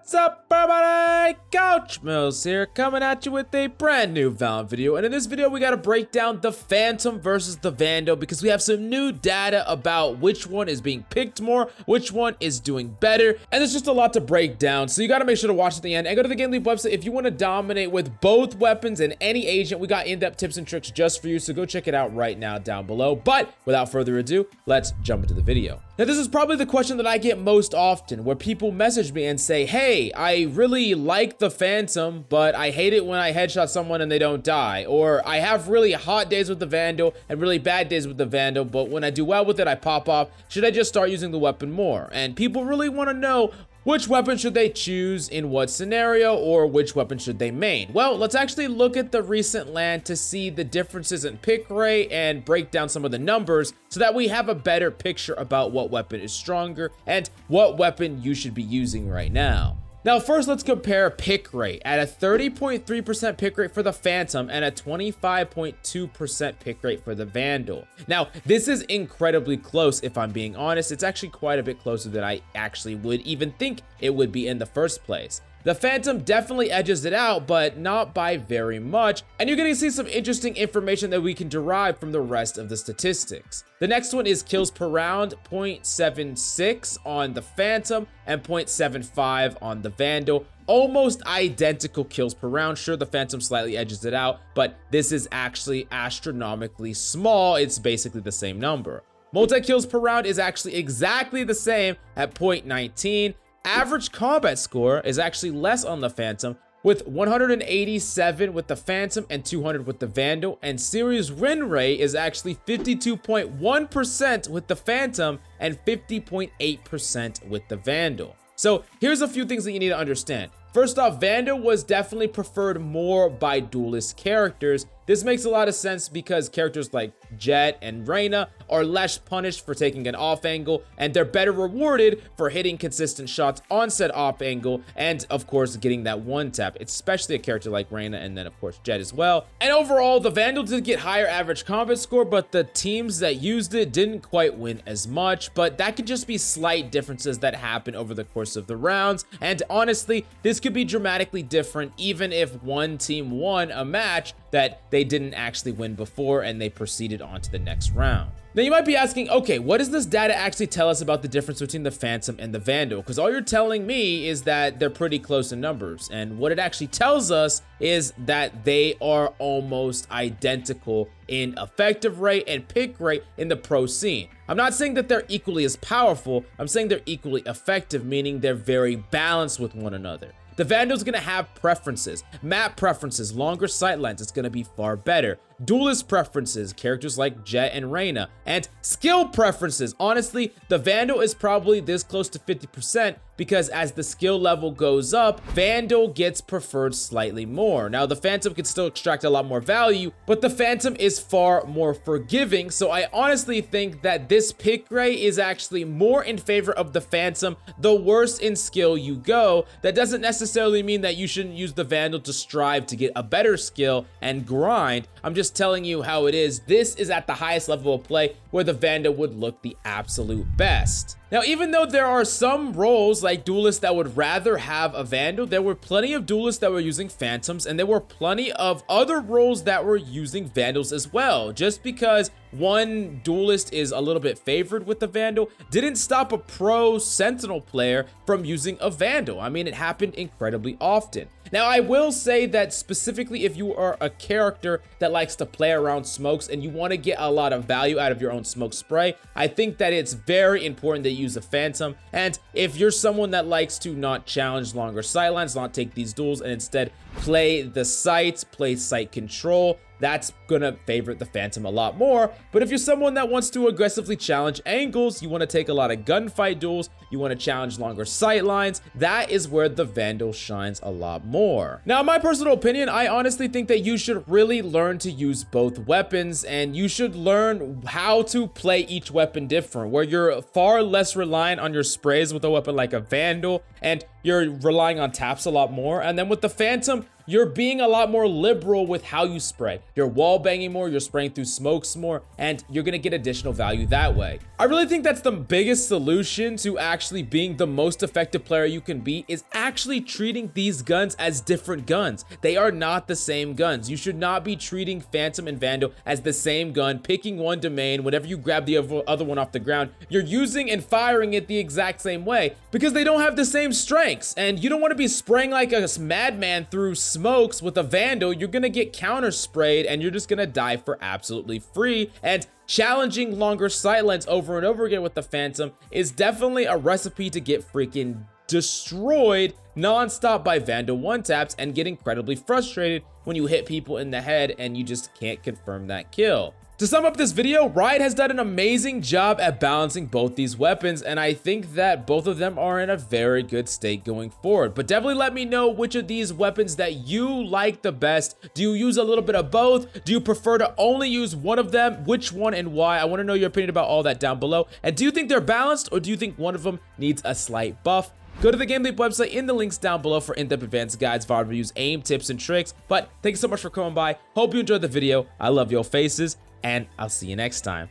What's up, everybody? Couch Mills here, coming at you with a brand new Valorant video. And in this video, we got to break down the Phantom versus the Vandal because we have some new data about which one is being picked more, which one is doing better. And there's just a lot to break down, so you got to make sure to watch at the end and go to the GameLeap website if you want to dominate with both weapons and any agent. We got in-depth tips and tricks just for you, so go check it out right now down below. But without further ado, let's jump into the video. Now, this is probably the question that I get most often, where people message me and say, hey, I really like the Phantom, but I hate it when I headshot someone and they don't die. Or I have really hot days with the Vandal and really bad days with the Vandal, but when I do well with it, I pop off. Should I just start using the weapon more? And people really want to know, which weapon should they choose in what scenario, or which weapon should they main? Well, let's actually look at the recent LAN to see the differences in pick rate and break down some of the numbers so that we have a better picture about what weapon is stronger and what weapon you should be using right now. Now, first, let's compare pick rate. At a 30.3% pick rate for the Phantom and a 25.2% pick rate for the Vandal. Now, this is incredibly close, if I'm being honest. It's actually quite a bit closer than I actually would even think it would be in the first place. The Phantom definitely edges it out, but not by very much, and you're going to see some interesting information that we can derive from the rest of the statistics. The next one is kills per round, 0.76 on the Phantom and 0.75 on the Vandal. Almost identical kills per round. Sure, the Phantom slightly edges it out, but this is actually astronomically small. It's basically the same number. Multi-kills per round is actually exactly the same at 0.19. Average combat score is actually less on the Phantom, with 187 with the Phantom and 200 with the Vandal, and series win rate is actually 52.1% with the Phantom and 50.8% with the Vandal. So here's a few things that you need to understand. First off, Vandal was definitely preferred more by duelist characters. This makes a lot of sense because characters like Jett and Reyna are less punished for taking an off angle, and they're better rewarded for hitting consistent shots on said off angle, and of course getting that one tap, especially a character like Reyna and then of course Jett as well. And overall, the Vandal did get higher average combat score, but the teams that used it didn't quite win as much, but that could just be slight differences that happen over the course of the rounds. And honestly, this could be dramatically different even if one team won a match that they didn't actually win before and they proceeded on to the next round. Now you might be asking, okay, what does this data actually tell us about the difference between the Phantom and the Vandal? Because all you're telling me is that they're pretty close in numbers, and what it actually tells us is that they are almost identical in effective rate and pick rate in the pro scene. I'm not saying that they're equally as powerful, I'm saying they're equally effective, meaning they're very balanced with one another. The Vandal's gonna have preferences, map preferences, longer sight lines, it's gonna be far better. Duelist preferences, characters like Jett and Reyna, and skill preferences. Honestly, the Vandal is probably this close to 50% because as the skill level goes up, Vandal gets preferred slightly more. Now, the Phantom can still extract a lot more value, but the Phantom is far more forgiving, so I honestly think that this pick rate is actually more in favor of the Phantom the worse in skill you go. That doesn't necessarily mean that you shouldn't use the Vandal to strive to get a better skill and grind. I'm just telling you how it is. This is at the highest level of play where the Vandal would look the absolute best. Now, even though there are some roles like duelists that would rather have a Vandal, there were plenty of duelists that were using Phantoms, and there were plenty of other roles that were using Vandals as well. Just because one duelist is a little bit favored with the Vandal didn't stop a pro Sentinel player from using a Vandal. I mean, it happened incredibly often. Now, I will say that specifically if you are a character that likes to play around smokes and you want to get a lot of value out of your own smoke spray, I think that it's very important that you use a Phantom. And if you're someone that likes to not challenge longer sightlines, not take these duels, and instead play the sights, play sight control, that's gonna favorite the Phantom a lot more. But if you're someone that wants to aggressively challenge angles, you want to take a lot of gunfight duels, you want to challenge longer sight lines, that is where the Vandal shines a lot more. Now, in my personal opinion, I honestly think that you should really learn to use both weapons, and you should learn how to play each weapon different, where you're far less reliant on your sprays with a weapon like a Vandal, and you're relying on taps a lot more. And then with the Phantom, you're being a lot more liberal with how you spray. You're wall banging more, you're spraying through smokes more, and you're gonna get additional value that way. I really think that's the biggest solution to actually being the most effective player you can be, is actually treating these guns as different guns. They are not the same guns. You should not be treating Phantom and Vandal as the same gun, picking one domain. Whenever you grab the other one off the ground, you're using and firing it the exact same way, because they don't have the same strengths. And you don't want to be spraying like a madman through smokes with a Vandal. You're gonna get counter sprayed and you're just gonna die for absolutely free. And challenging longer sight lengths over and over again with the Phantom is definitely a recipe to get freaking destroyed non-stop by Vandal one-taps and get incredibly frustrated when you hit people in the head and you just can't confirm that kill. To sum up this video, Riot has done an amazing job at balancing both these weapons, and I think that both of them are in a very good state going forward. But definitely let me know which of these weapons that you like the best. Do you use a little bit of both? Do you prefer to only use one of them? Which one and why? I want to know your opinion about all that down below. And do you think they're balanced, or do you think one of them needs a slight buff? Go to the GameLeap website in the links down below for in-depth advanced guides, VAR reviews, aim tips, and tricks. But thank you so much for coming by. Hope you enjoyed the video. I love your faces, and I'll see you next time.